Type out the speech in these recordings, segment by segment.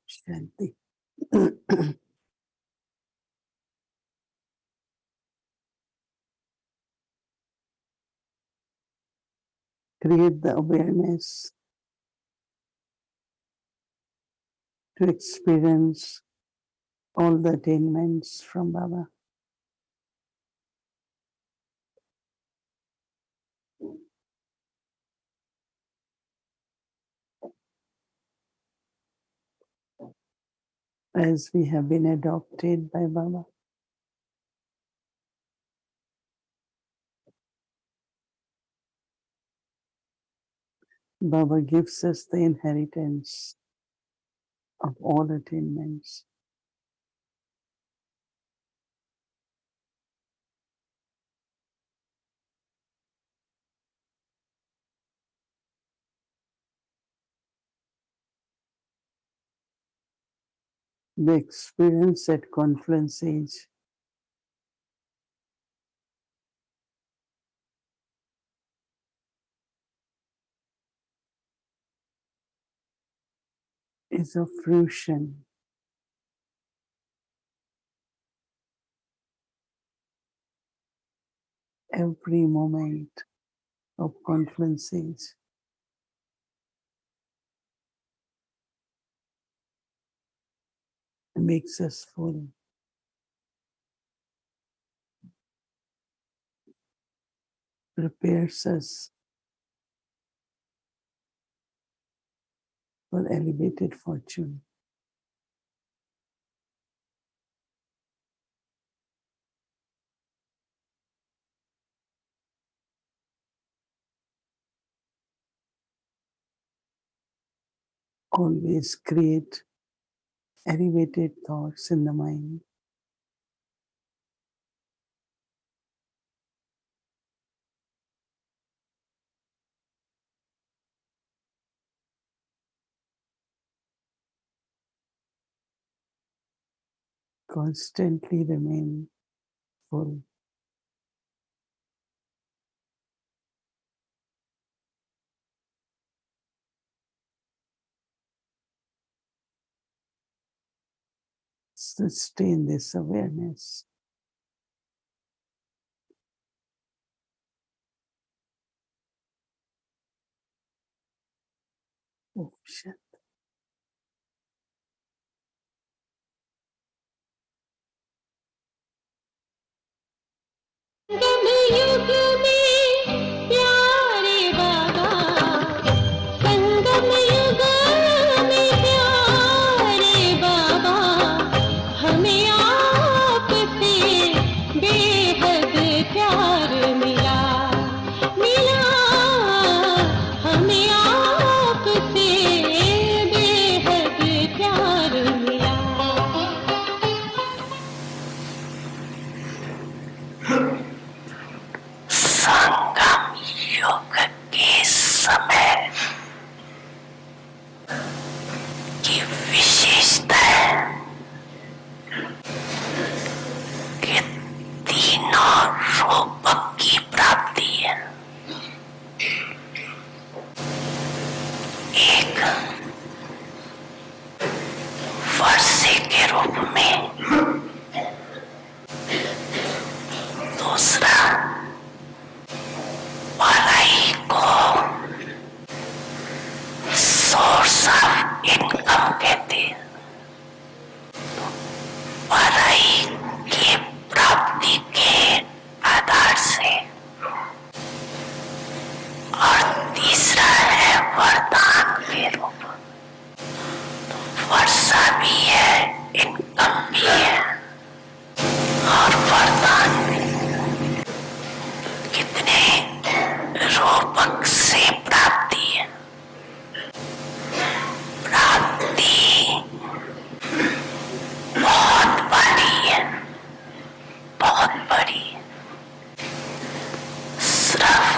Shanti. Create the awareness to experience all the attainments from Baba. As we have been adopted by Baba. Baba gives us the inheritance of all attainments. The experience at conference age is a fruition every moment of conference age. It makes us full. Prepares us for elevated fortune. Always create elevated thoughts in the mind. Constantly remain full. Sustain this awareness. Oh, shit. युग में प्यारे बाबा, संगम युग में प्यारे बाबा, हमें आपसे बेहद प्यार मिला, हमें आपसे बेहद प्यार मिला। संगम युग के समय की विशेषता है कि तीनों रूप की प्राप्ति है। एक वर्षे के रूप में, दूसरा पढ़ाई को सोर्स ऑफ इनकम कहते हैं। पढ़ाई की प्राप्ति के आधार से, और तीसरा है वरदान के रूप। तो वर्षा भी है, इनकम भी है और वरदान भी। कितने रूपक से प्राप्ति है। प्राप्ति बहुत बड़ी है, बहुत बड़ी। सिर्फ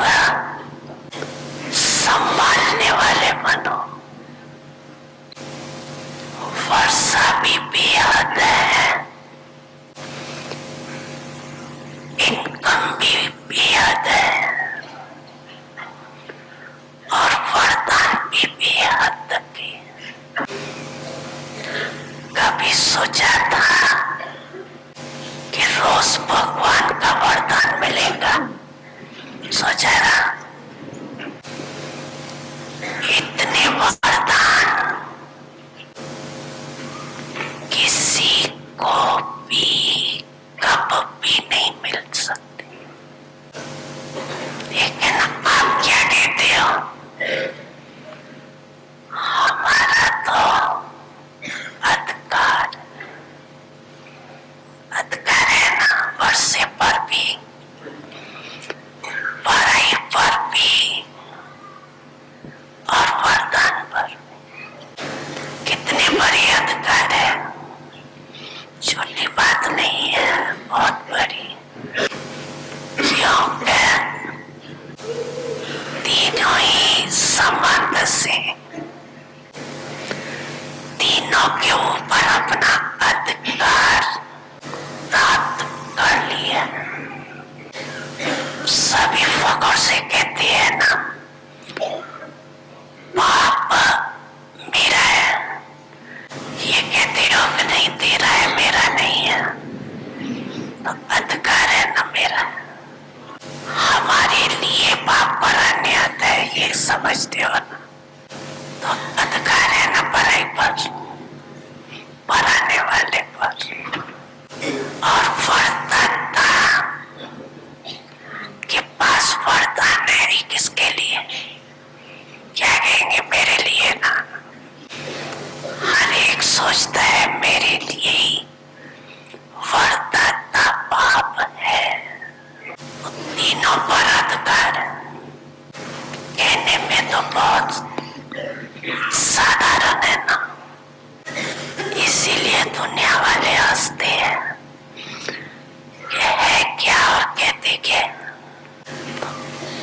संभालने वाले बनो। वर्षा भी बेहद है, इनकम भी बेहद है और वरदान भी बेहद है। इतने वरदान किसी को भी कब भी नहीं मिल सकते, लेकिन आप क्या कहते हो? हमारा तो अधिकार अधिकार है ना, वर्षे पर भी, पढ़ाई पर भी और वरदान पर भी। कितने बड़े अधिकार है, छोटी बात नहीं है, बहुत बड़ी। क्योंकि तीनों ही संबंध से तीनों के ऊपर अपना अधिकार प्राप्त कर लिया। सभी फखर से कहते हैं ना, पाप मेरा है, ये कहते हो कि नहीं तेरा है, मेरा नहीं है, तो अधिकार है ना मेरा। हमारे लिए पाप बढ़ाने आता है, ये समझते हो ना, तो अधिकार है ना पढ़ाई पर, बढ़ाने वाले पर। और वरदाता के पास वरदान है किसके लिए? क्या कहेंगे? मेरे लिए ना। हर एक सोचता है मेरे लिए ही वरदाता पाप है। तीनों पर अधिकार कहने में तो बहुत साधारण है ना, इसीलिए दुनिया वाले हंसते हैं। ये है क्या? और कहते क्या?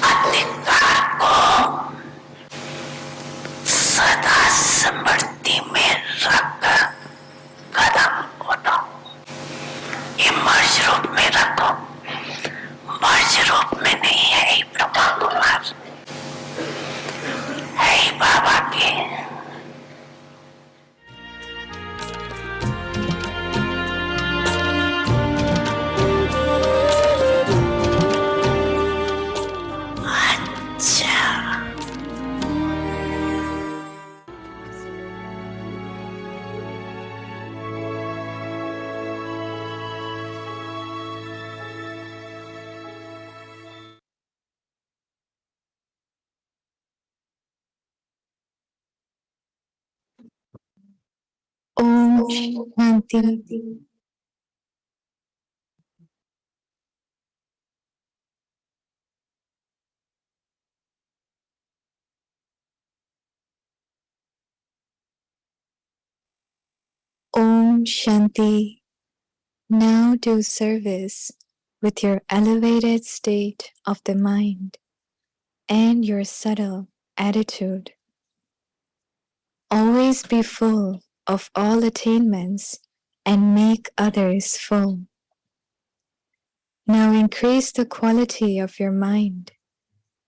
अधिकार को सदा स्मृति में रख कदम उठाओ। ये मर्ज रूप में रखो, मर्ज रूप में नहीं है ही ब्रह्मा कुमार, है ही बाबा के। Om Shanti. Om Shanti. Now do service with your elevated state of the mind and your subtle attitude. Always be full of all attainments and make others full. Now increase the quality of your mind,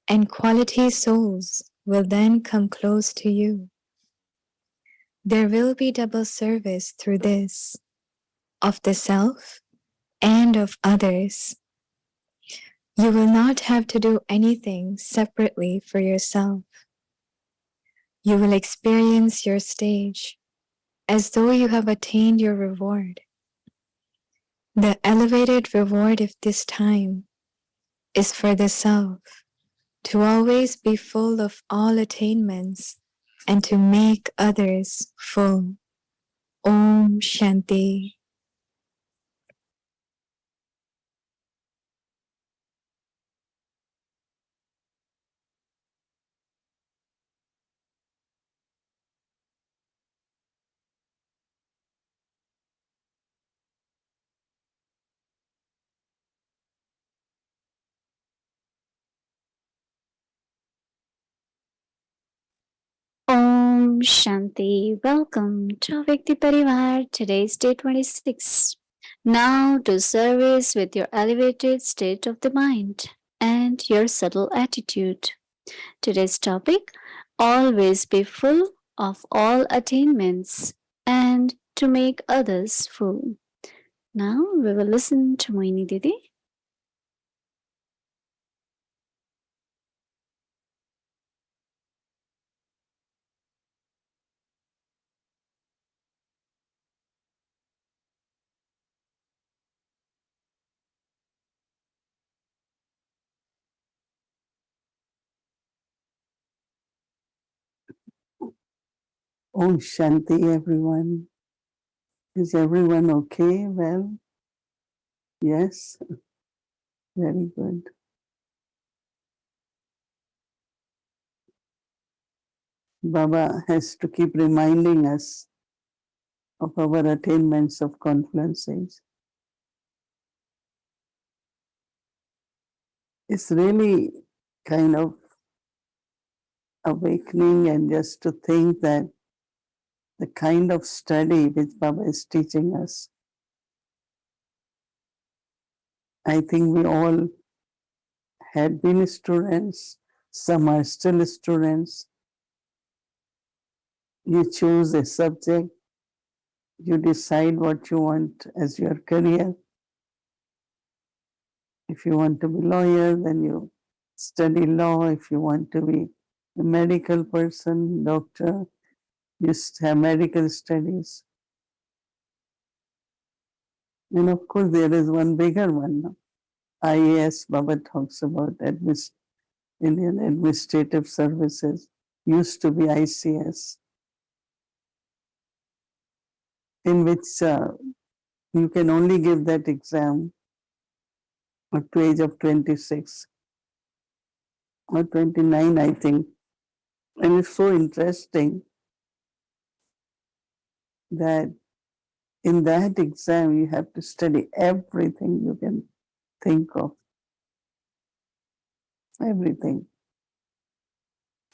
and quality souls will then come close to you. There will be double service through this, of the self and of others. You will not have to do anything separately for yourself. You will experience your stage as though you have attained your reward. The elevated reward of this time is for the self to always be full of all attainments and to make others full. Om Shanti. Om Shanti. Welcome to Vikti Parivar. Today is day 26. Now do service with your elevated state of the mind and your subtle attitude. Today's topic, always be full of all attainments and to make others full. Now we will listen to Mohini Didi. Om Shanti, everyone. Is everyone okay? Well, yes, very good. Baba has to keep reminding us of our attainments of confluences. It's really kind of awakening, and just to think that the kind of study which Baba is teaching us, I think we all had been students, some are still students. You choose a subject, you decide what you want as your career. If you want to be lawyer, then you study law. If you want to be a medical person, doctor, you have medical studies. And of course, there is one bigger one. IAS, Baba talks about Indian Administrative Services, used to be ICS, in which you can only give that exam at the age of 26 or 29, I think. And it's so interesting that in that exam, you have to study everything you can think of, everything,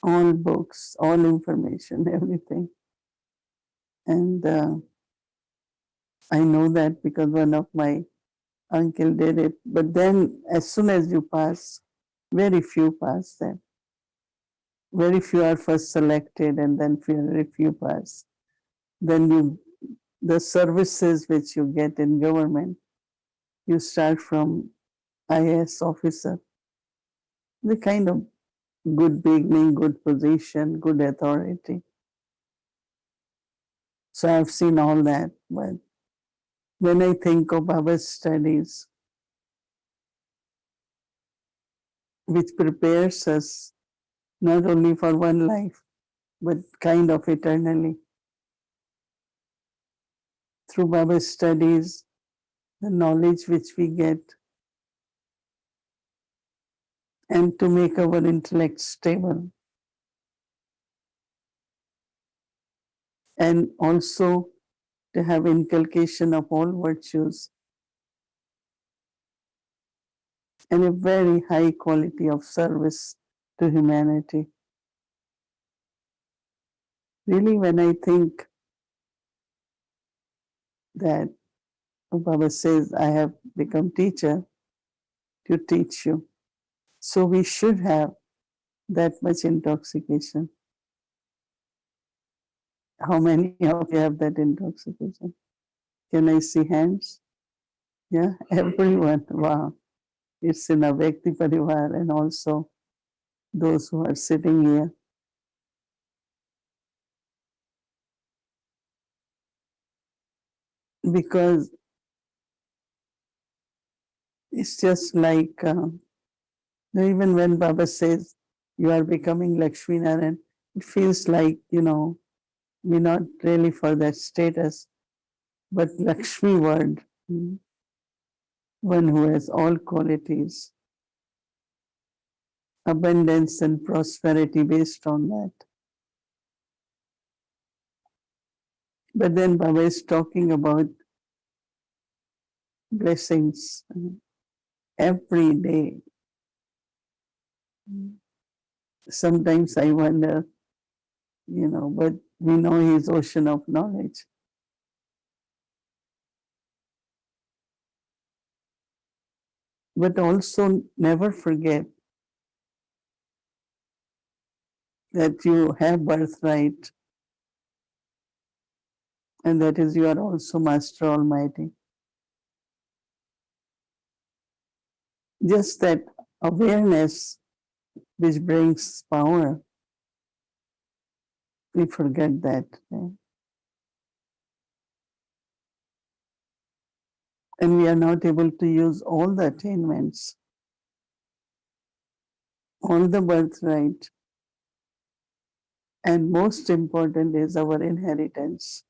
all books, all information, everything. And I know that because one of my uncle did it. But then, as soon as you pass, very few pass then. Very few are first selected, and then very few pass. Then the services which you get in government, you start from IAS officer, the kind of good beginning, good position, good authority. So I've seen all that. But when I think of our studies, which prepares us not only for one life, but kind of eternally. Through Baba's studies, the knowledge which we get, and to make our intellect stable. And also to have inculcation of all virtues and a very high quality of service to humanity. Really, when I think that Baba says, I have become teacher to teach you. So we should have that much intoxication. How many of you have that intoxication? Can I see hands? Yeah, everyone. Wow. It's in a Vyakti Parivar and also those who are sitting here. Because it's just like, even when Baba says you are becoming Lakshmi Narayan, it feels like, we're not really for that status, but Lakshmi word, one who has all qualities, abundance and prosperity based on that. But then Baba is talking about blessings every day. Sometimes I wonder, but we know he's ocean of knowledge. But also never forget that you have birthright, and that is you are also Master Almighty. Just that awareness which brings power, we forget that. And we are not able to use all the attainments, all the birthright And most important is our inheritance.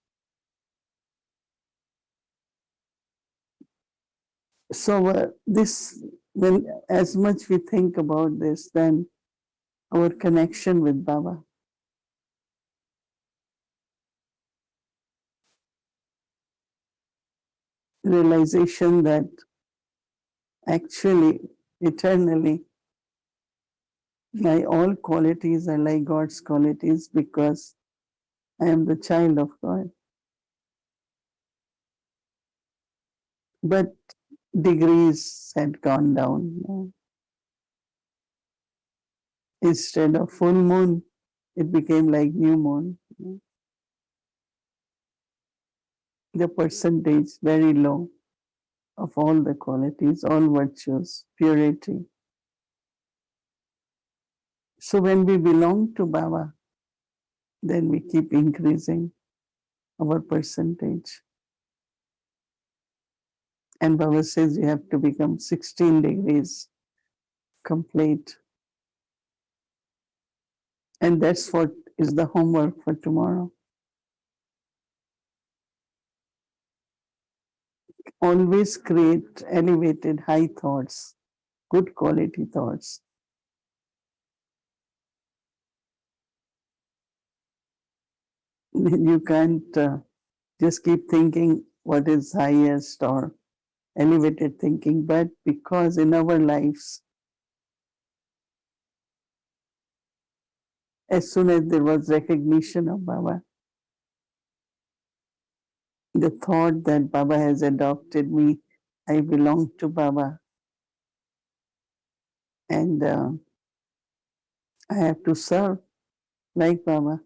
So this, when as much we think about this, then our connection with Baba, realization that actually eternally my all qualities are like God's qualities because I am the child of God. But degrees had gone down. Instead of full moon, it became like new moon. The percentage very low of all the qualities, all virtues, purity. So when we belong to Baba, then we keep increasing our percentage. And Baba says you have to become 16 degrees complete. And that's what is the homework for tomorrow. Always create elevated, high thoughts, good quality thoughts. You can't just keep thinking what is highest or elevated thinking, but because in our lives, as soon as there was recognition of Baba, the thought that Baba has adopted me, I belong to Baba, and I have to serve like Baba.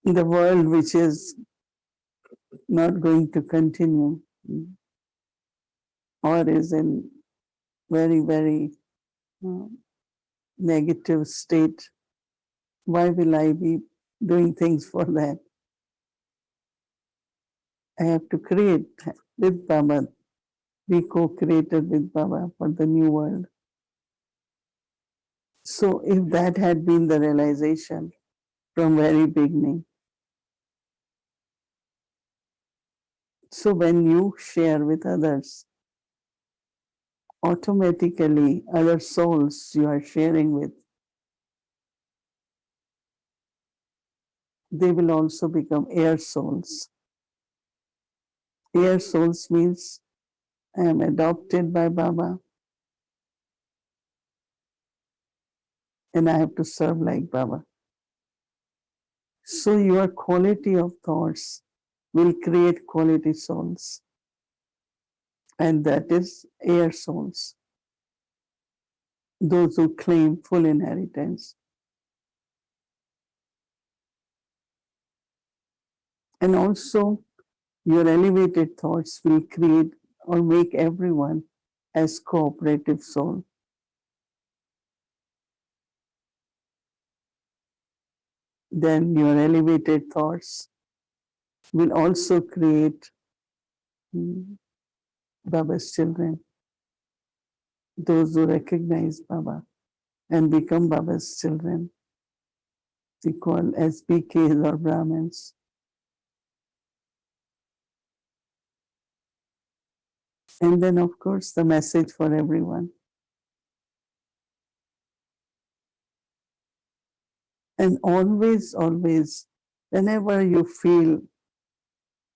The world which is not going to continue or is in very, very uh, negative state, why will I be doing things for that? I have to create with Baba, be co-created with Baba for the new world. So if that had been the realization from very beginning, so when you share with others, automatically other souls you are sharing with, they will also become air souls. Air souls means I am adopted by Baba and I have to serve like Baba. So your quality of thoughts will create quality souls. And that is air souls, those who claim full inheritance. And also your elevated thoughts will create or make everyone as cooperative soul. Then your elevated thoughts will also create Baba's children, those who recognize Baba and become Baba's children. We call as PKs or Brahmins. And then, of course, the message for everyone. And always, always, whenever you feel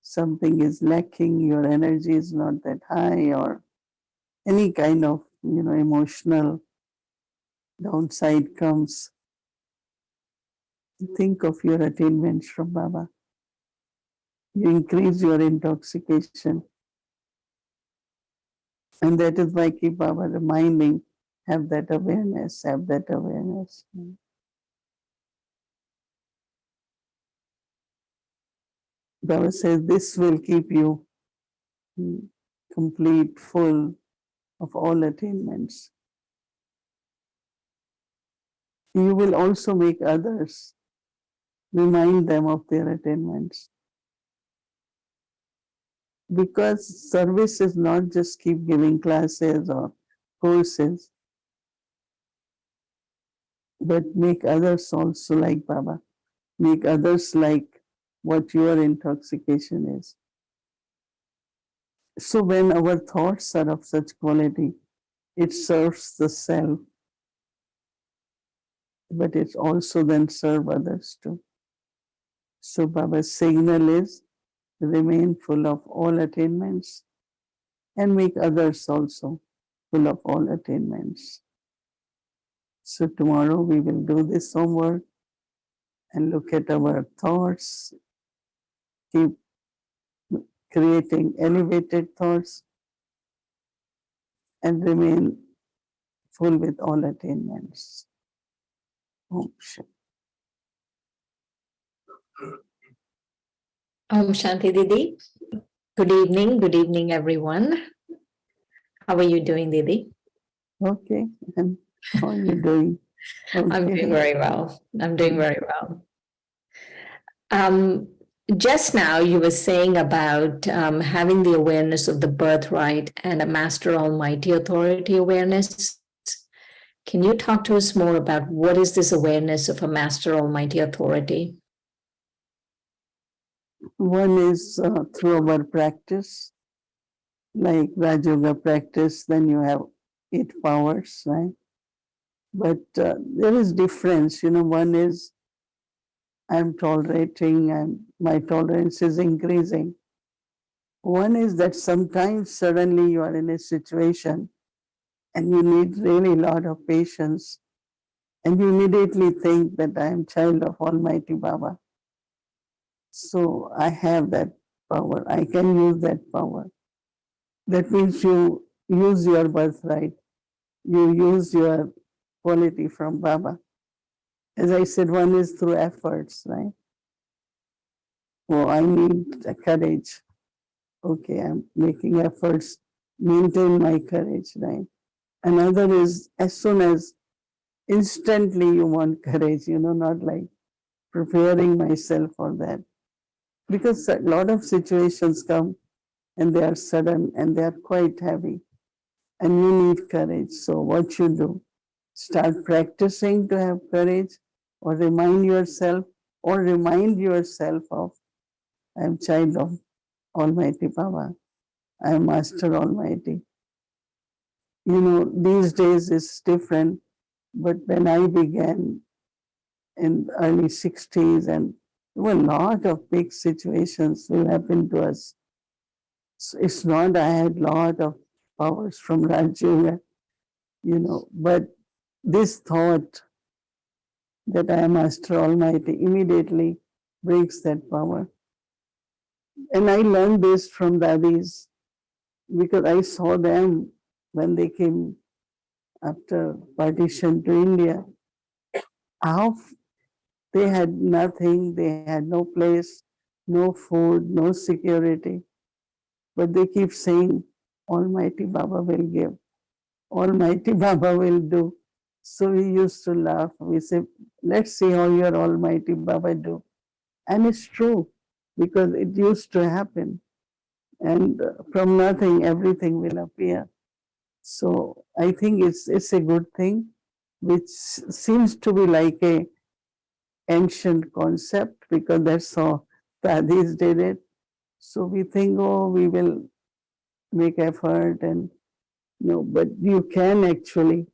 something is lacking, your energy is not that high, or any kind of emotional downside comes, think of your attainments from Baba. You increase your intoxication. And that is why keep Baba reminding, have that awareness, have that awareness. Baba says this will keep you complete, full of all attainments. You will also make others remind them of their attainments. Because service is not just keep giving classes or courses. but make others also like Baba. Make others like what your intoxication is. So when our thoughts are of such quality, it serves the self, but it also then serves others too. So Baba's signal is remain full of all attainments and make others also full of all attainments. So tomorrow we will do this homework and look at our thoughts, keep creating elevated thoughts and remain full with all attainments. Om Shanti. Om Shanti Didi. Good evening, everyone. How are you doing, Didi? Okay, and how are you doing? Okay. I'm doing very well. I'm doing very well. Just now, you were saying about having the awareness of the birthright and a Master Almighty Authority awareness. Can you talk to us more about what is this awareness of a Master Almighty Authority? One is through our practice, like Raj Yoga practice, then you have 8 powers, right? But there is difference, one is I'm tolerating, my tolerance is increasing. One is that sometimes suddenly you are in a situation and you need really a lot of patience and you immediately think that I am child of Almighty Baba. So I have that power. I can use that power. That means you use your birthright. You use your quality from Baba. As I said, one is through efforts, right? Oh, I need courage. Okay, I'm making efforts, maintain my courage, right? Another is as soon as instantly you want courage, not like preparing myself for that. Because a lot of situations come and they are sudden and they are quite heavy and you need courage. So what you do? Start practicing to have courage or remind yourself of I am child of Almighty Baba. I am Master Almighty. These days it's different, but when I began in early 60s and there were a lot of big situations will happen to us. So it's not I had a lot of powers from Raj Yoga, but this thought that I am Master Almighty immediately breaks that power. And I learned this from Dadis because I saw them when they came after partition to India, how they had nothing, they had no place, no food, no security. But they keep saying, Almighty Baba will give, Almighty Baba will do. So we used to laugh. We say, let's see how your Almighty Baba do. And it's true because it used to happen. And from nothing, everything will appear. So I think it's a good thing, which seems to be like a ancient concept because that's how Padis did it. So we think, oh, we will make effort and no, but you can actually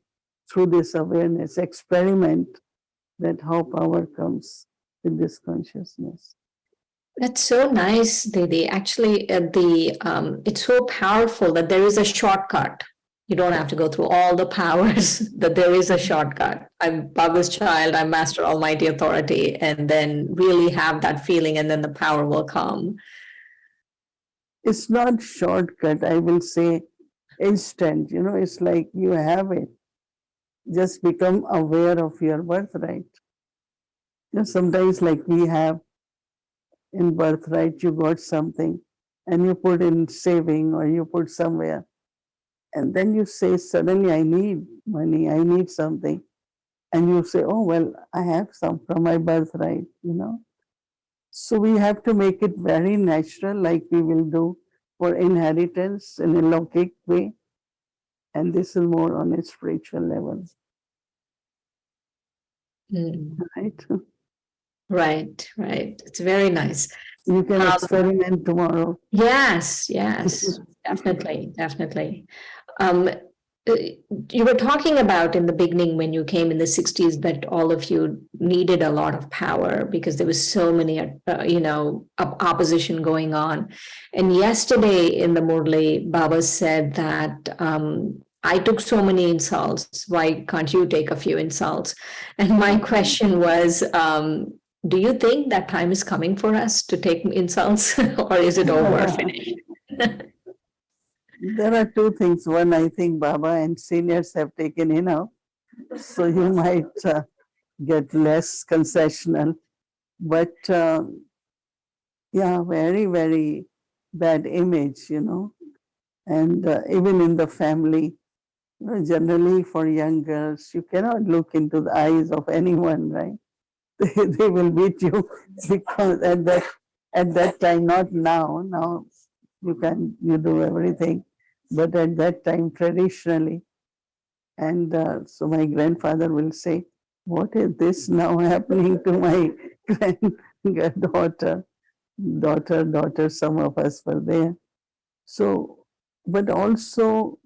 through this awareness experiment that how power comes with this consciousness. That's so nice, Didi. Actually, it's so powerful that there is a shortcut. You don't have to go through all the powers, that there is a shortcut. I'm Baba's child, I'm Master Almighty Authority, and then really have that feeling, and then the power will come. It's not shortcut, I will say instant. It's like you have it. Just become aware of your birthright. Sometimes like we have in birthright, you got something and you put in saving or you put somewhere. And then you say, suddenly I need money, I need something. And you say, oh, well, I have some from my birthright. So we have to make it very natural, like we will do for inheritance in a logic way. And this is more on a spiritual level. right? Right, right. It's very nice. You can Um, experiment tomorrow. yes, yes, definitely, definitely. Um, you were talking about in the beginning when you came in the 60s that all of you needed a lot of power because there was so many, opposition going on. And yesterday in the Murli, Baba said that I took so many insults. Why can't you take a few insults? And my question was, do you think that time is coming for us to take insults or is it over, finished? There are two things. One, I think Baba and seniors have taken enough, so you might get less concessional. But yeah, very, very bad image, And even in the family, generally for young girls, you cannot look into the eyes of anyone, right? They will beat you because at that time, not now. Now you do everything, but at that time traditionally, and so my grandfather will say, "What is this now happening to my granddaughter, daughter? Some of us were there." So, but also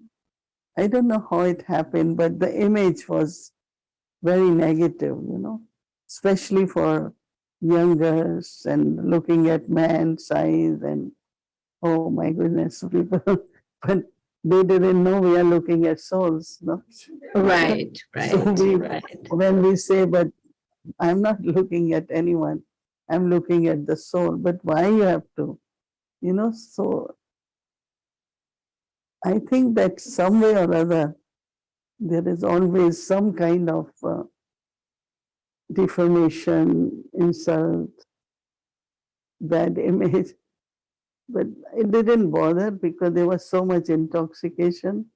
I don't know how it happened, but the image was very negative, especially for young girls and looking at man's eyes and oh my goodness, people, but they didn't know we are looking at souls, no? Right, So right, right. when we say, but I'm not looking at anyone, I'm looking at the soul, but why you have to, So I think that some way or other, there is always some kind of defamation, insult, bad image. But it didn't bother because there was so much intoxication.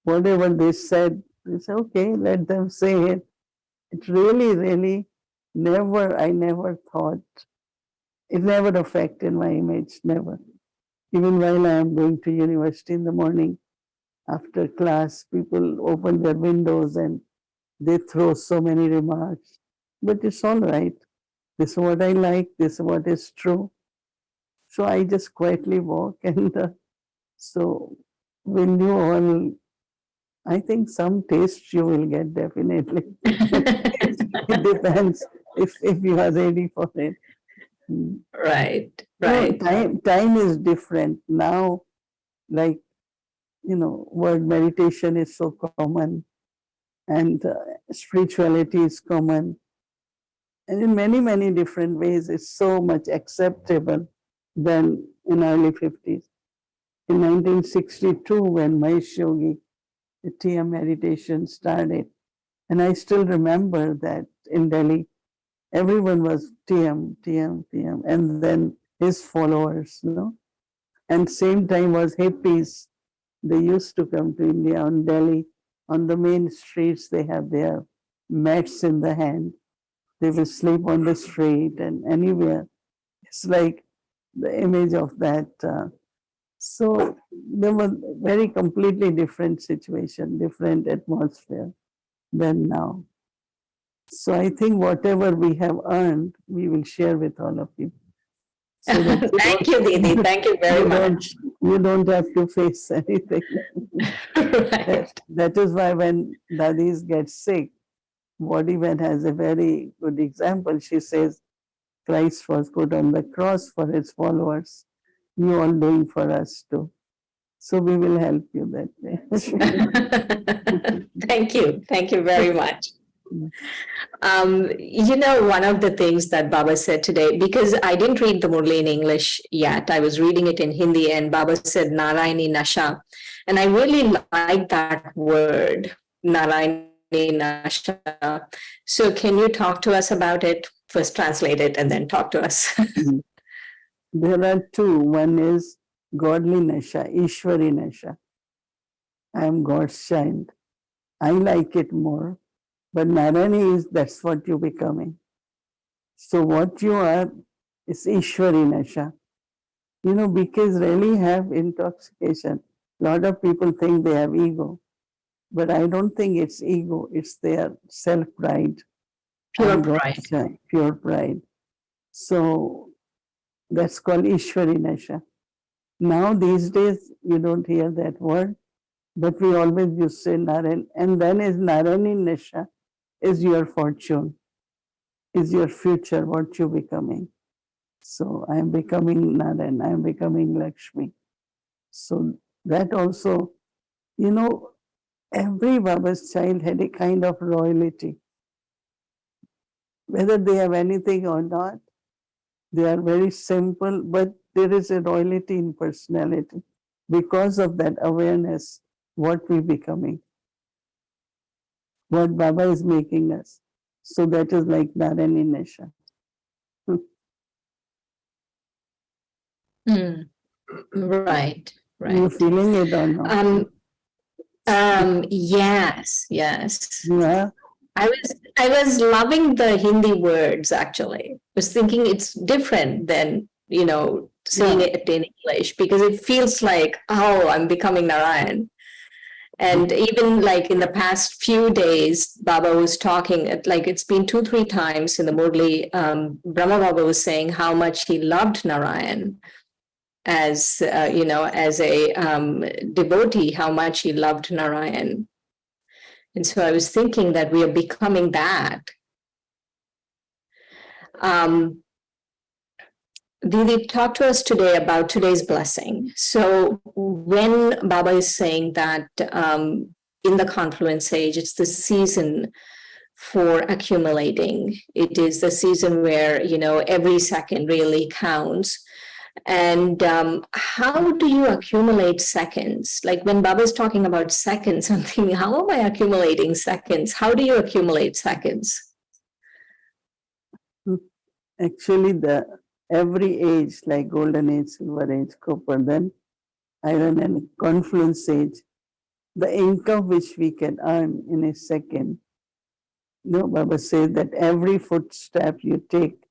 Whatever they said, they said, okay, let them say it. It really, really I never thought, it never affected my image, never. Even while I am going to university in the morning, after class, people open their windows and they throw so many remarks. But it's all right. This is what I like, this is what is true. So I just quietly walk and so will you all, I think some taste you will get definitely. It depends if you are ready for it. Mm. Right, No, right. time is different now. Like word meditation is so common, and spirituality is common, and in many different ways, it's so much acceptable than in early 50s. In 1962, when Mahesh Yogi, the TM meditation started, and I still remember that in Delhi, everyone was TM, TM, TM, and then his followers, And same time was hippies. They used to come to India on Delhi. On the main streets, they have their mats in the hand. They will sleep on the street and anywhere. It's like the image of that. So there was very completely different situation, different atmosphere than now. So I think whatever we have earned, we will share with all of you. So that Thank you, Didi. Thank you very you don't much. you don't have to face anything. Right. That is why when Dadis get sick, Bodhiman has a very good example. She says, Christ was put on the cross for his followers. You all doing for us too. So we will help you that way. Thank you. Thank you very much. One of the things that Baba said today, because I didn't read the Murli in English yet, I was reading it in Hindi, and Baba said Narayani Nasha. And I really like that word, Narayani Nasha. So can you talk to us about it? First translate it and then talk to us. There are two. One is godly Nasha, Ishwari Nasha. I am God's child. I like it more. But Narayani is that's what you're becoming. So what you are is Ishwari Nasha. Because really have intoxication. A lot of people think they have ego, but I don't think it's ego, it's their self pride. Pure I'm pride. God's child, pure pride. So that's called Ishwari Nasha. Now, these days, you don't hear that word, but we always used to say Narayan. And then is Narayani Nasha is your fortune, is your future, what you becoming. So I am becoming Narayan, I am becoming Lakshmi. So that also, you know, every Baba's child had a kind of royalty. Whether they have anything or not, they are very simple, but there is a royalty in personality because of that awareness, what we becoming, what Baba is making us. So that is like Narayani Nasha. Mm. Right, You right. feeling it or no? Yes, yes. Yeah. I was loving the Hindi words actually. I was thinking it's different than, saying Yeah. it in English because it feels like, oh, I'm becoming Narayan. And even like in the past few days, Baba was talking, like it's been 2, 3 times in the Murli, Brahma Baba was saying how much he loved Narayan as, as a devotee, how much he loved Narayan. And so I was thinking that we are becoming that. Didi, talk to us today about today's blessing. So when Baba is saying that in the confluence age, it's the season for accumulating. It is the season where, every second really counts. And how do you accumulate seconds? Like when Baba is talking about seconds, I'm thinking, how am I accumulating seconds? How do you accumulate seconds? Actually, the every age, like golden age, silver age, copper, then iron and confluence age, the income which we can earn in a second. Baba says that every footstep you take,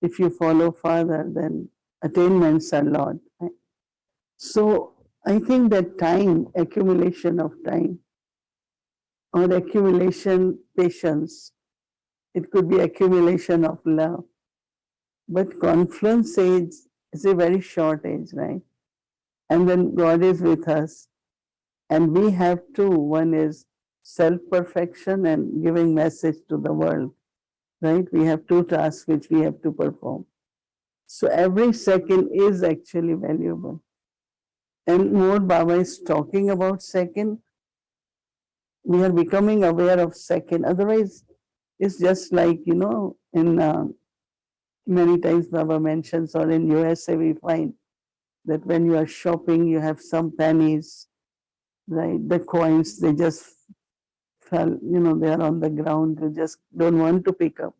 if you follow Father, then attainments are lot. Right? So I think that time, accumulation of time, or accumulation patience, it could be accumulation of love. But confluence age is a very short age, right? And then God is with us. And we have two. One is self-perfection and giving message to the world, right? We have two tasks which we have to perform. So every second is actually valuable. And more Baba is talking about second, we are becoming aware of second. Otherwise, it's just like, in many times Baba mentions, or in USA we find that when you are shopping, you have some pennies, right? The coins, they just fell, they are on the ground. You just don't want to pick up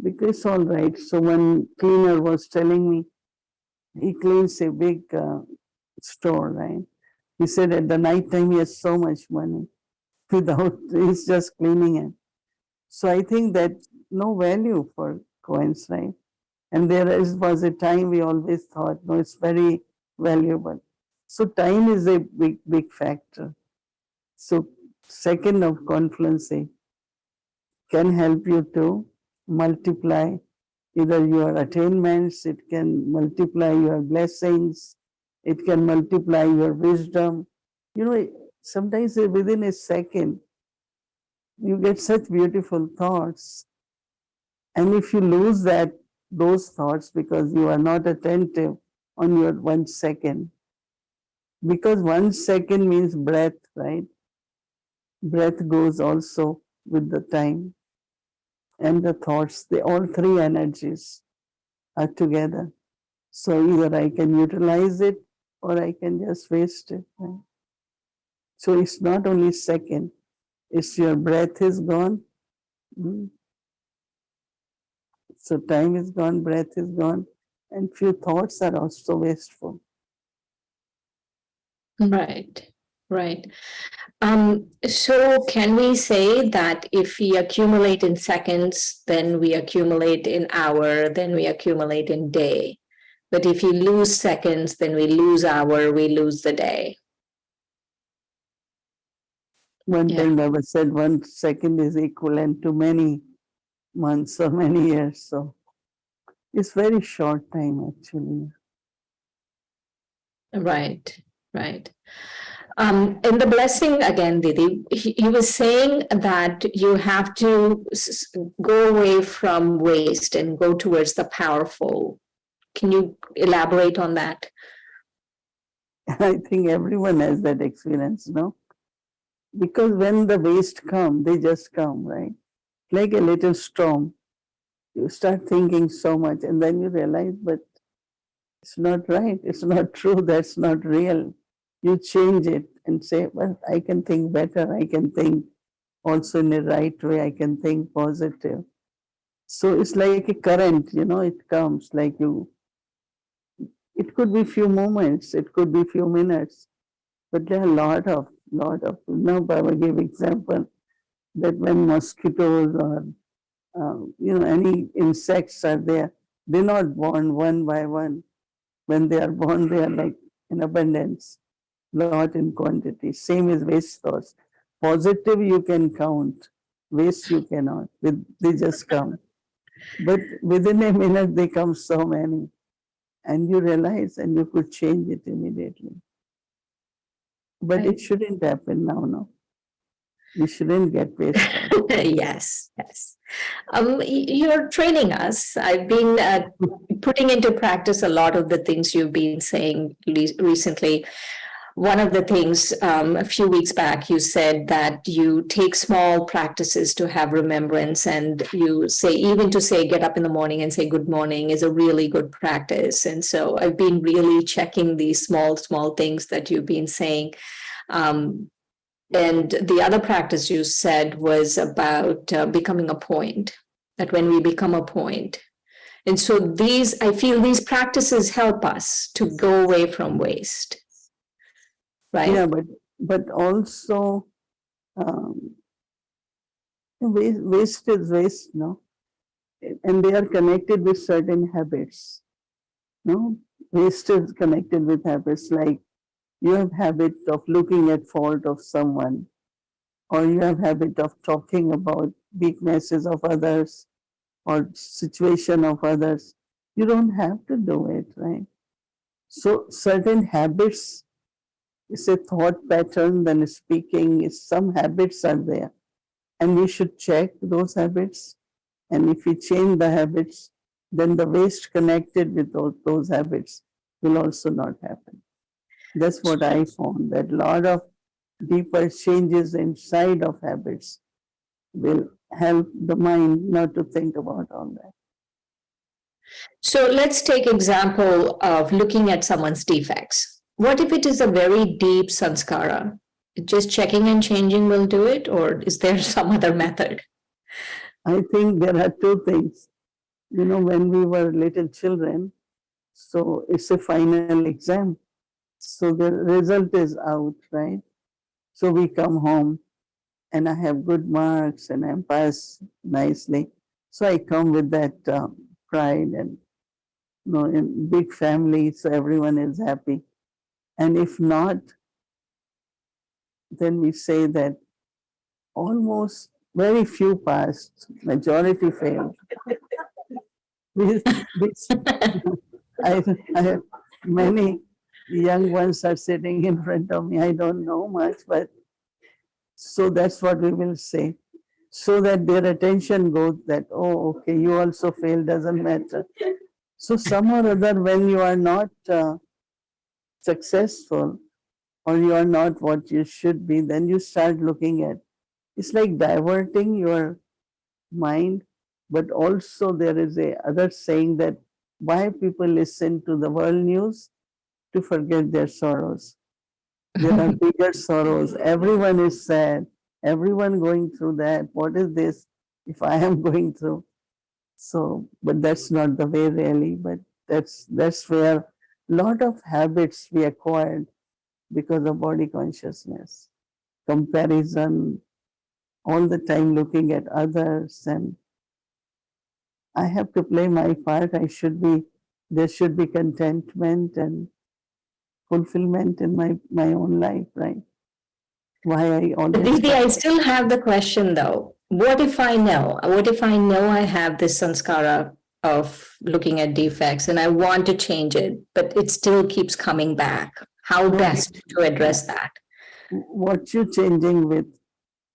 because it's all right. So one cleaner was telling me, he cleans a big store, right? He said at the night time he has so much money without, he's just cleaning it. So I think that no value for coins, right? And was a time we always thought, no, it's very valuable. So time is a big, big factor. So second of confluence can help you to multiply either your attainments, it can multiply your blessings, it can multiply your wisdom. Sometimes within a second, you get such beautiful thoughts. And if you lose those thoughts because you are not attentive on your 1 second, because 1 second means breath, right? Breath goes also with the time and the thoughts, all three energies are together. So either I can utilize it or I can just waste it. Right? So it's not only second, it's your breath is gone. So time is gone, breath is gone, and few thoughts are also wasteful. Right, right. So can we say that if we accumulate in seconds, then we accumulate in hour, then we accumulate in day? But if you lose seconds, then we lose hour, we lose the day. One Yeah. time Baba said 1 second is equivalent to many months or many years. So it's very short time actually. Right, right. In the blessing again, Didi, he was saying that you have to go away from waste and go towards the powerful. Can you elaborate on that? I think everyone has that experience, no? Because when the waste come, they just come, right? Like a little storm. You start thinking so much and then you realize, but it's not right. It's not true. That's not real. You change it and say, well, I can think better. I can think also in the right way. I can think positive. So it's like a current, it comes like it could be few moments, it could be few minutes, but there are now I will give example that when mosquitoes or, any insects are there, they're not born one by one. When they are born, they are like in abundance, not in quantity. Same as waste thoughts. Positive you can count, waste you cannot. They just come. But within a minute, they come so many. And you realize and you could change it immediately. But Right. it shouldn't happen now, no. We shouldn't get waste thoughts. Yes, yes. You're training us. I've been putting into practice a lot of the things you've been saying recently. One of the things a few weeks back, you said that you take small practices to have remembrance, and you say, even to say, get up in the morning and say good morning is a really good practice. And so I've been really checking these small things that you've been saying. And the other practice you said was about becoming a point, that when we become a point. And so I feel these practices help us to go away from waste, right? Yeah, but also um, waste is waste, no? And they are connected with certain habits. No? Waste is connected with habits like you have habit of looking at fault of someone, or you have habit of talking about weaknesses of others or situation of others. You don't have to do it, right? So certain habits is a thought pattern, then speaking is some habits are there. And we should check those habits. And if we change the habits, then the waste connected with those habits will also not happen. That's what I found, that a lot of deeper changes inside of habits will help the mind not to think about all that. So let's take example of looking at someone's defects. What if it is a very deep sanskara? Just checking and changing will do it, or is there some other method? I think there are two things. When we were little children, so it's a final exam. So the result is out, right? So we come home and I have good marks and I pass nicely. So I come with that pride and in big family, so everyone is happy. And if not, then we say that almost very few passed, majority failed. This, I have many young ones are sitting in front of me. I don't know much, but so that's what we will say. So that their attention goes that, oh, okay, you also fail, doesn't matter. So some or other, when you are not successful or you are not what you should be, then you start looking at, it's like diverting your mind, but also there is a other saying that why people listen to the world news to forget their sorrows. There are bigger sorrows. Everyone is sad. Everyone going through that. What is this if I am going through? So, but that's not the way really. But that's where a lot of habits we acquired because of body consciousness, comparison, all the time looking at others, and I have to play my part. There should be contentment and fulfillment in my own life, right? Why I always Didi, I still have the question though. what if I know? What if I know I have this sanskara of looking at defects and I want to change it, but it still keeps coming back? How No, best to address that? what you changing with?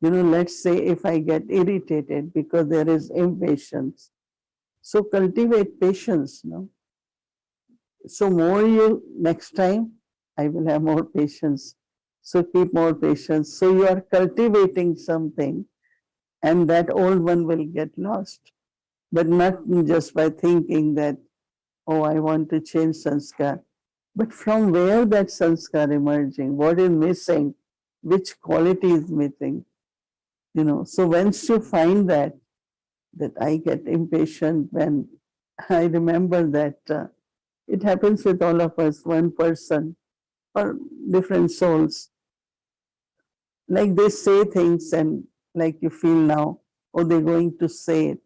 Let's say if I get irritated because there is impatience. So cultivate patience, no? So next time, I will have more patience. So keep more patience. So you are cultivating something and that old one will get lost. But not just by thinking that, oh, I want to change sanskar. But from where that sanskar emerging? What is missing? Which quality is missing? So once you find that I get impatient when I remember that it happens with all of us, one person or different souls. Like they say things and like you feel now, oh, they're going to say it,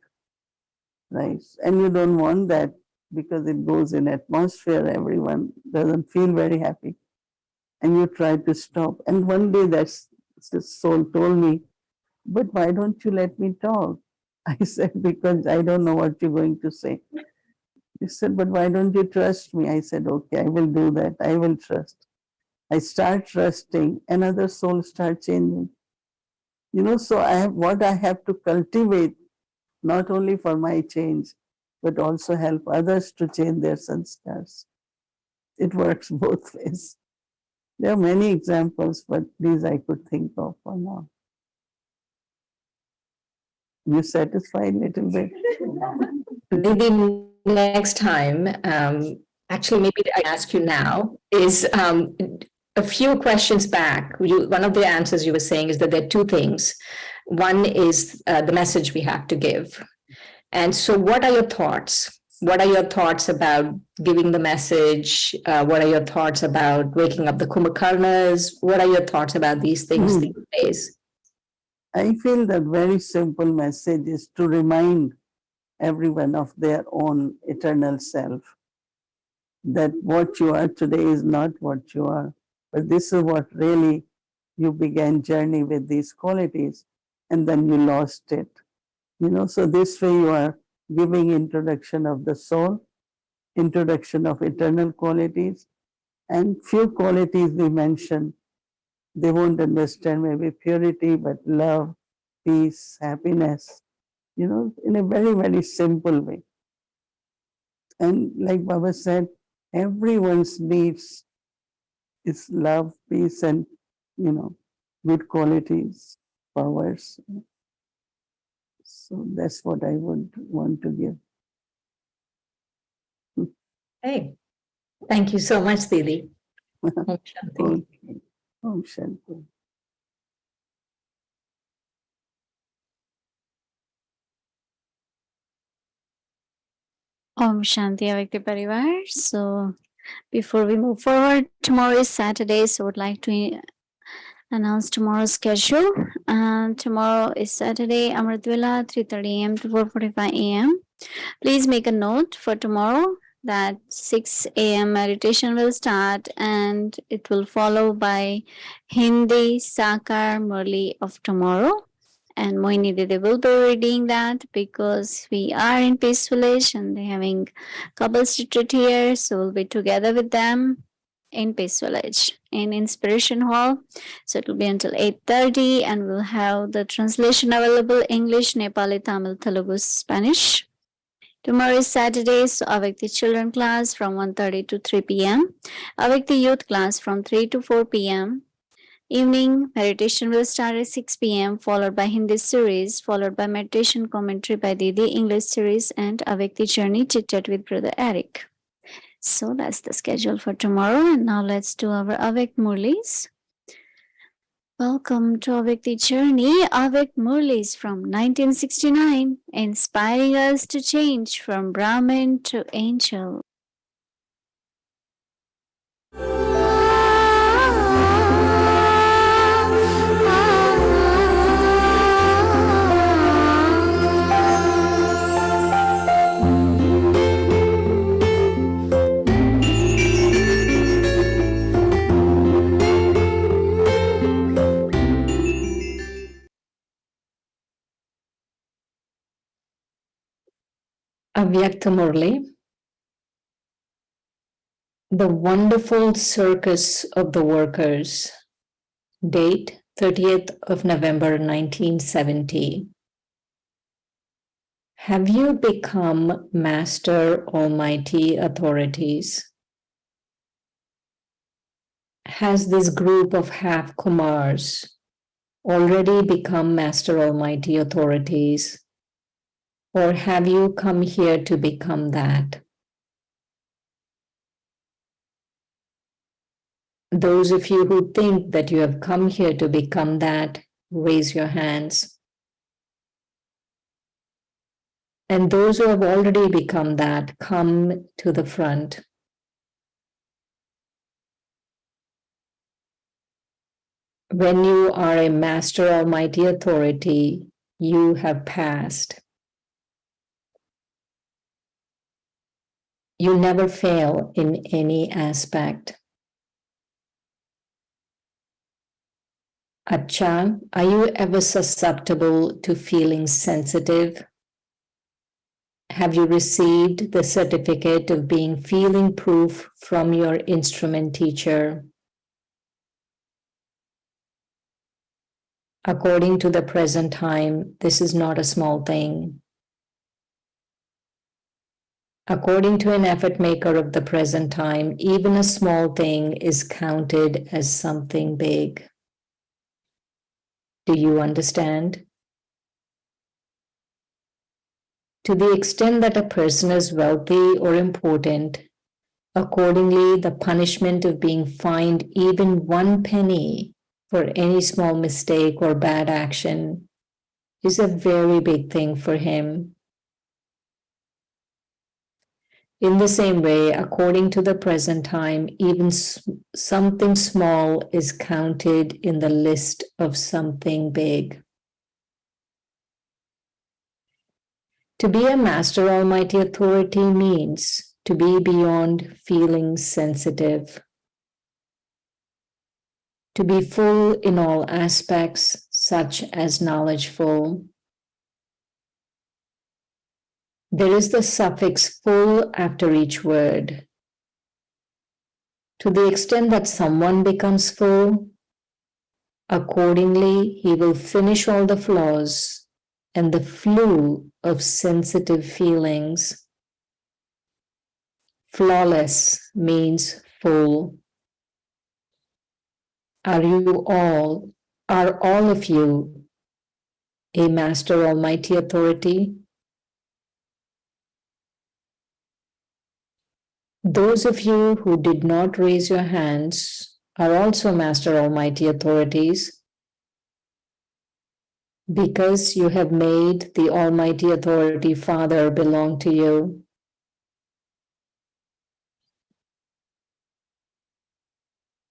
right? And you don't want that because it goes in atmosphere, everyone doesn't feel very happy. And you try to stop. And one day the soul told me, but why don't you let me talk? I said, because I don't know what you're going to say. He said, but why don't you trust me? I said, okay, I will do that. I will trust. I start trusting, another soul start changing. So what I have to cultivate, not only for my change, but also help others to change their sanskars. It works both ways. There are many examples, but these I could think of for now. You satisfied a little bit? Maybe next time, actually, maybe I ask you now is a few questions back. One of the answers you were saying is that there are two things. One is the message we have to give. And so, what are your thoughts? What are your thoughts about giving the message? What are your thoughts about waking up the Kumbhakarnas? What are your thoughts about these things these days? I feel that very simple message is to remind everyone of their own eternal self. That what you are today is not what you are, but this is what really you began journey with these qualities and then you lost it. So this way you are giving introduction of the soul, introduction of eternal qualities, and few qualities we mention. They won't understand maybe purity, but love, peace, happiness, in a very, very simple way. And like Baba said, everyone's needs is love, peace, and, good qualities, powers. So that's what I would want to give. Hey, thank you so much, Didi. Om Shanti. Okay. Om Shanti. Om Shanti Avyakti Parivar. So before we move forward, tomorrow is Saturday, so I would like to announce tomorrow's schedule. Tomorrow is Saturday, Amritvela, 3:30 a.m. to 4:45 a.m. Please make a note for tomorrow that 6 a.m. meditation will start and it will follow by Hindi Sakar Murli of tomorrow. And Mohini Didi will be reading that because we are in Peace Village and they're having couples retreat here. So we'll be together with them in Peace Village in Inspiration Hall. So it will be until 8:30 and we'll have the translation available English, Nepali, Tamil, Telugu, Spanish. Tomorrow is Saturday, so Avyakti Children class from 1:30 to 3 p.m. Avyakti Youth class from 3 to 4 p.m. Evening meditation will start at 6 p.m. followed by Hindi series, followed by meditation commentary by Didi, English series, and Avyakti Journey Chit Chat with Brother Eric. So that's the schedule for tomorrow. And now let's do our Avyak Murlis. Welcome to Avyakti Journey, Avyak Murlis from 1969, inspiring us to change from Brahmin to angel. Avyakta Murli, The Wonderful Circus of the Workers, date 30th of November 1970. Have you become Master Almighty authorities? Has this group of half Kumars already become Master Almighty authorities? Or have you come here to become that? Those of you who think that you have come here to become that, raise your hands. And those who have already become that, come to the front. When you are a Master Almighty authority, you have passed. You never fail in any aspect. Acha, are you ever susceptible to feeling sensitive? Have you received the certificate of being feeling proof from your instrument teacher? According to the present time, this is not a small thing. According to an effort maker of the present time, even a small thing is counted as something big. Do you understand? To the extent that a person is wealthy or important, accordingly, the punishment of being fined even 1 penny for any small mistake or bad action is a very big thing for him. In the same way, according to the present time, even something small is counted in the list of something big. To be a Master Almighty authority means to be beyond feeling sensitive, to be full in all aspects, such as knowledgeful. There is the suffix full after each word. To the extent that someone becomes full, accordingly, he will finish all the flaws and the flu of sensitive feelings. Flawless means full. Are all of you a Master Almighty authority? Those of you who did not raise your hands are also Master Almighty authorities because you have made the Almighty Authority Father belong to you.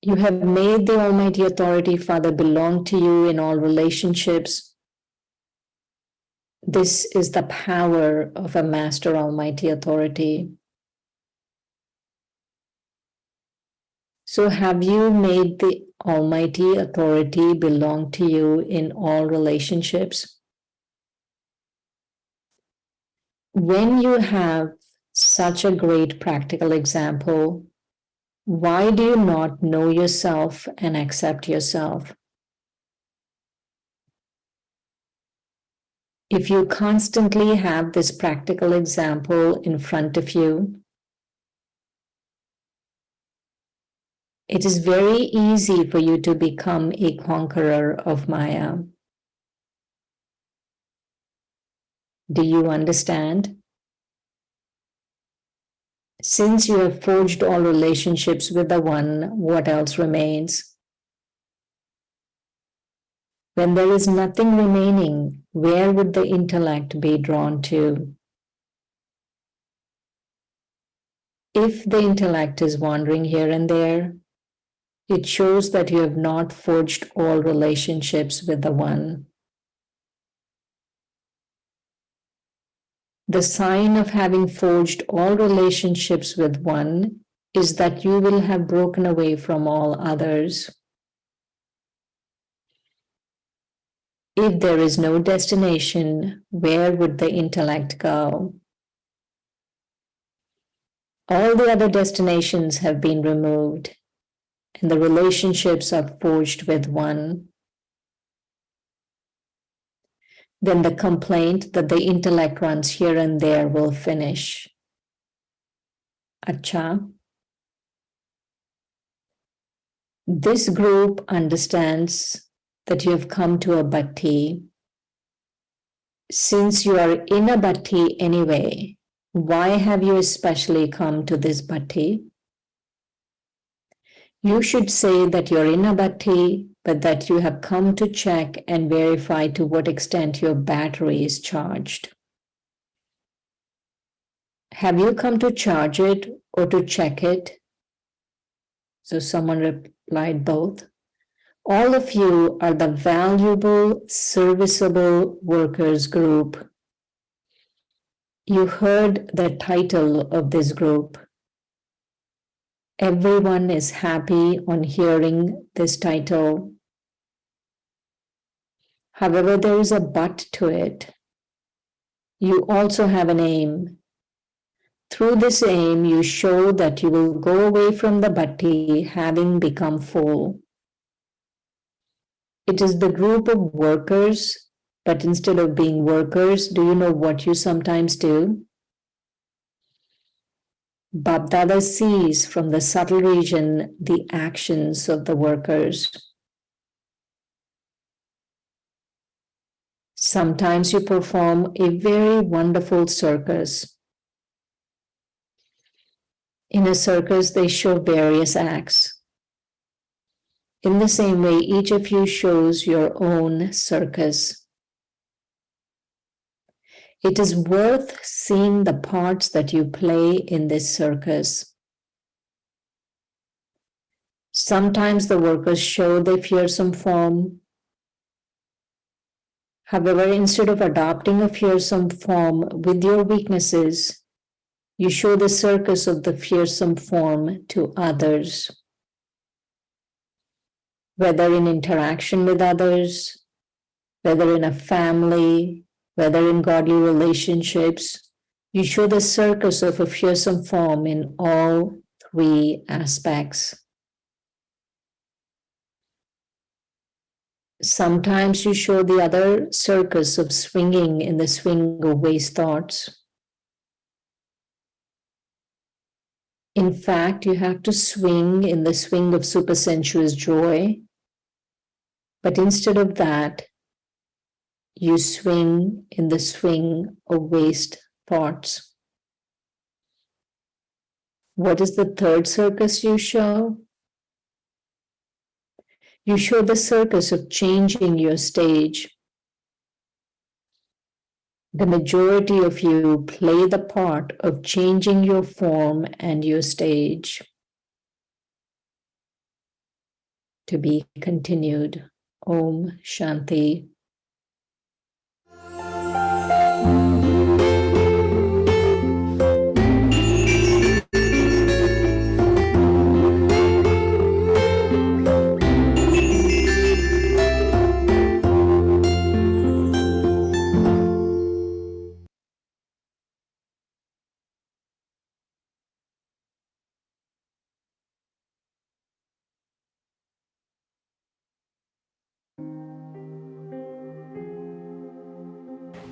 You have made the Almighty Authority Father belong to you in all relationships. This is the power of a Master Almighty Authority. So have you made the Almighty Authority belong to you in all relationships? When you have such a great practical example, why do you not know yourself and accept yourself? If you constantly have this practical example in front of you, it is very easy for you to become a conqueror of Maya. Do you understand? Since you have forged all relationships with the One, what else remains? When there is nothing remaining, where would the intellect be drawn to? If the intellect is wandering here and there, it shows that you have not forged all relationships with the One. The sign of having forged all relationships with One is that you will have broken away from all others. If there is no destination, where would the intellect go? All the other destinations have been removed, and the relationships are forged with one. Then the complaint that the intellect runs here and there will finish. Acha. This group understands that you have come to a bhatti. Since you are in a bhatti anyway, why have you especially come to this bhatti? You should say that you're in a bhatti, but that you have come to check and verify to what extent your battery is charged. Have you come to charge it or to check it? So someone replied both. All of you are the valuable, serviceable workers group. You heard the title of this group. Everyone is happy on hearing this title. However, there is a but to it. You also have an aim. Through this aim, you show that you will go away from the bhatti having become full. It is the group of workers, but instead of being workers, do you know what you sometimes do? Bapdada sees from the subtle region the actions of the workers. Sometimes you perform a very wonderful circus. In a circus, they show various acts. In the same way, each of you shows your own circus. It is worth seeing the parts that you play in this circus. Sometimes the workers show their fearsome form. However, instead of adopting a fearsome form with your weaknesses, you show the circus of the fearsome form to others. Whether in interaction with others, whether in a family, whether in godly relationships, you show the circus of a fearsome form in all three aspects. Sometimes you show the other circus of swinging in the swing of waste thoughts. In fact, you have to swing in the swing of supersensuous joy. But instead of that, you swing in the swing of waste thoughts. What is the third circus you show? You show the circus of changing your stage. The majority of you play the part of changing your form and your stage. To be continued. Om Shanti.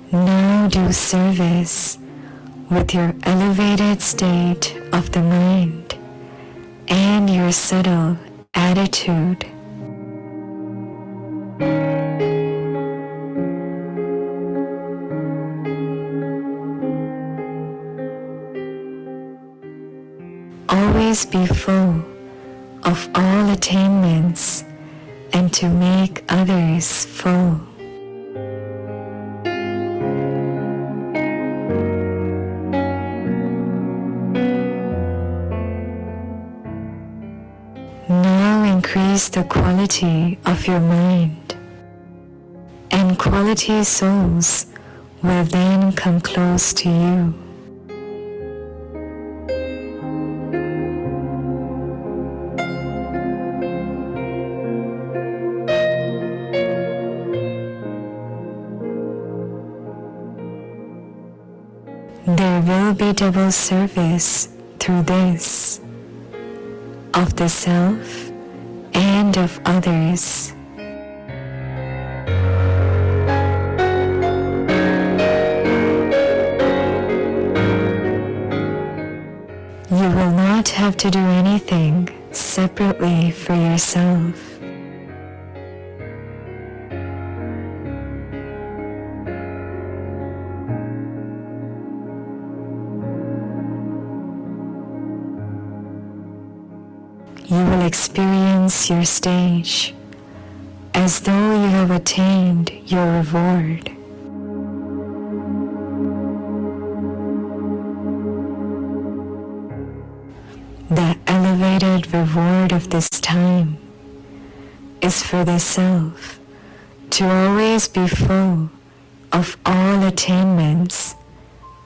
Now do service with your elevated state of the mind and your subtle attitude. Always be full of all attainments and to make others full. Now increase the quality of your mind, and quality souls will then come close to you. There will be double service through this, of the self and of others. You will not have to do anything separately for yourself. You will experience your stage as though you have attained your reward. The elevated reward of this time is for the self to always be full of all attainments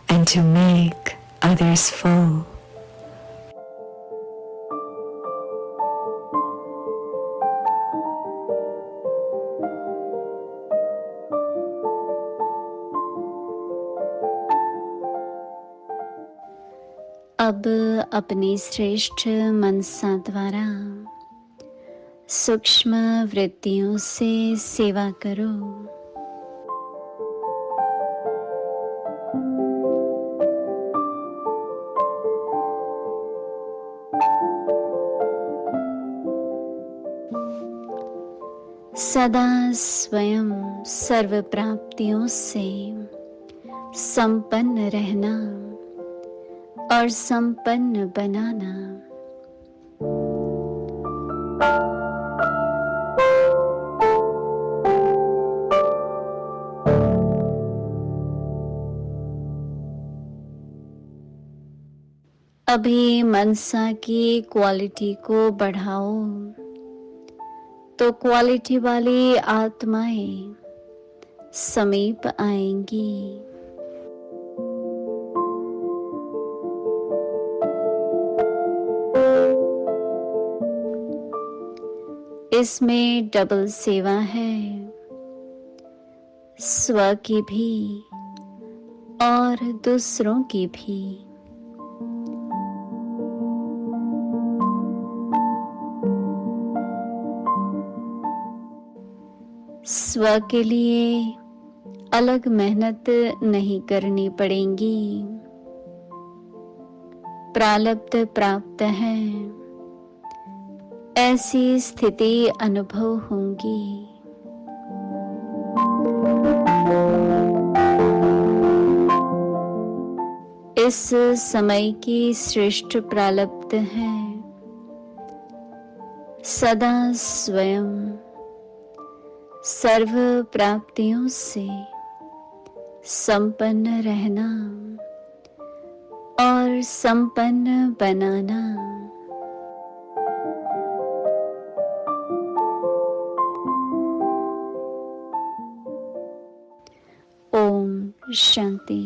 and to make others full. अब अपने श्रेष्ठ मनसा द्वारा सूक्ष्म वृत्तियों से सेवा करो। सदा स्वयं सर्व प्राप्तियों से संपन्न रहना और संपन्न बनाना। अभी मनसा की क्वालिटी को बढ़ाओ तो क्वालिटी वाली आत्माएं समीप आएंगी। इसमें डबल सेवा है, स्व की भी और दूसरों की भी। स्व के लिए अलग मेहनत नहीं करनी पड़ेगी। प्रारब्ध प्राप्त है, ऐसी स्थिति अनुभव होंगी। इस समय की श्रेष्ठ प्रारब्ध है सदा स्वयं सर्व प्राप्तियों से संपन्न रहना और संपन्न बनाना। ओम शांति।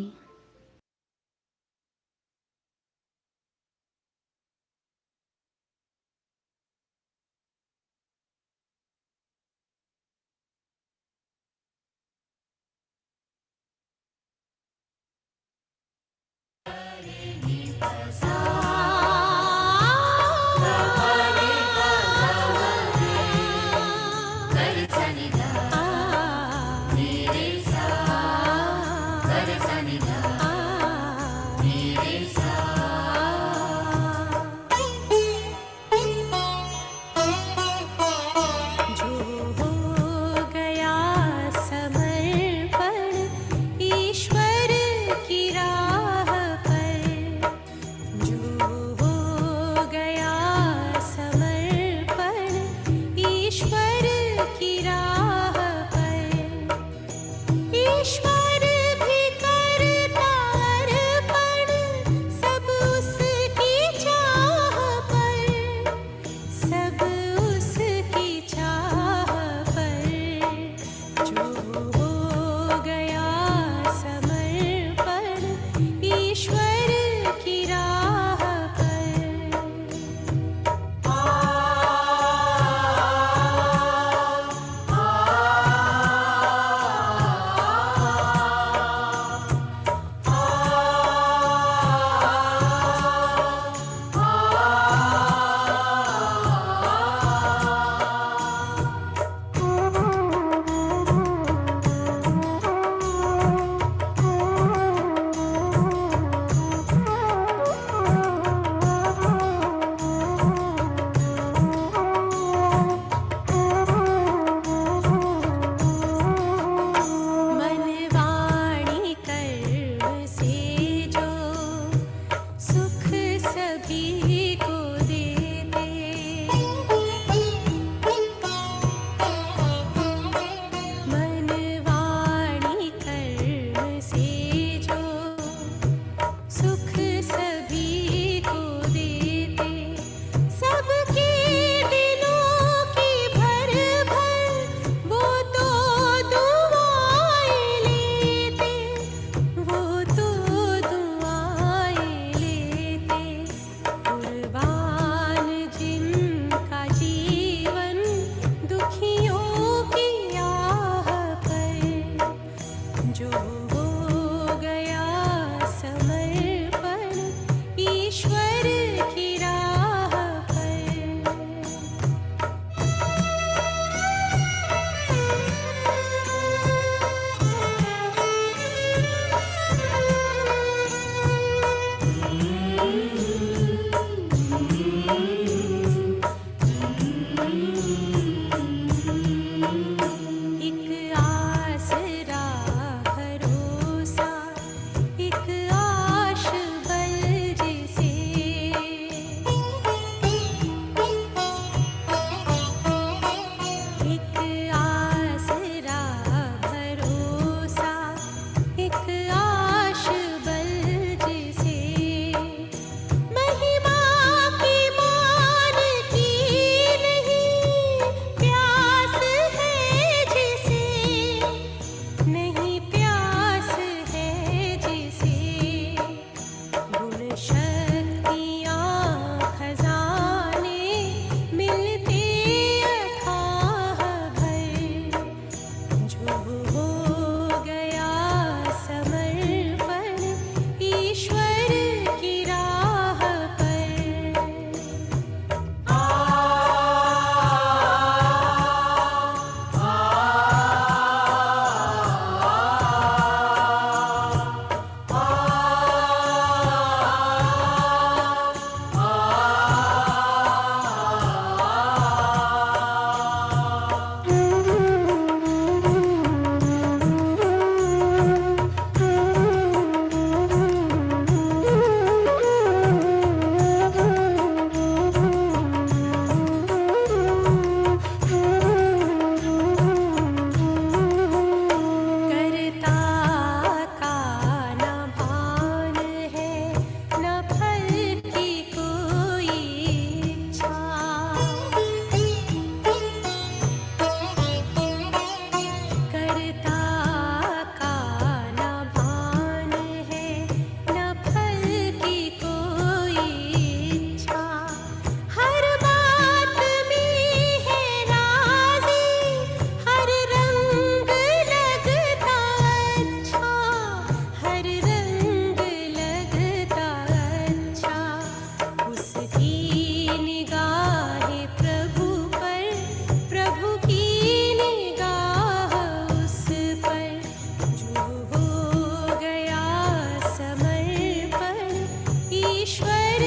ईश्वर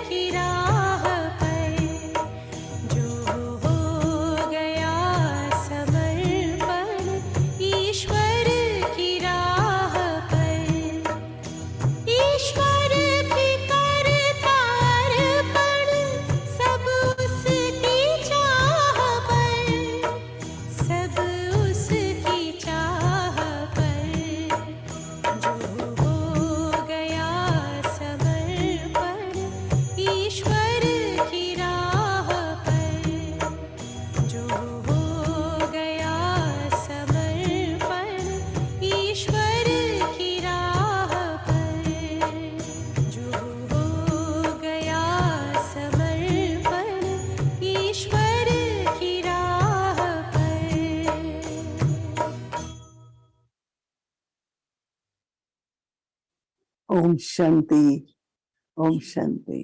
की राह पर जो हो गया समर्पण ईश्वर की राह पर ईश्वर भी करता अर्पण सब उसकी चाह पर सब उसकी चाह पर जो हो गया समर्पण ईश्वर की राह पर जो हो गया समर्पण ईश्वर की राह पर जो हो गया समर्पण ईश्वर की राह पर Om Shanti. Om Shanti.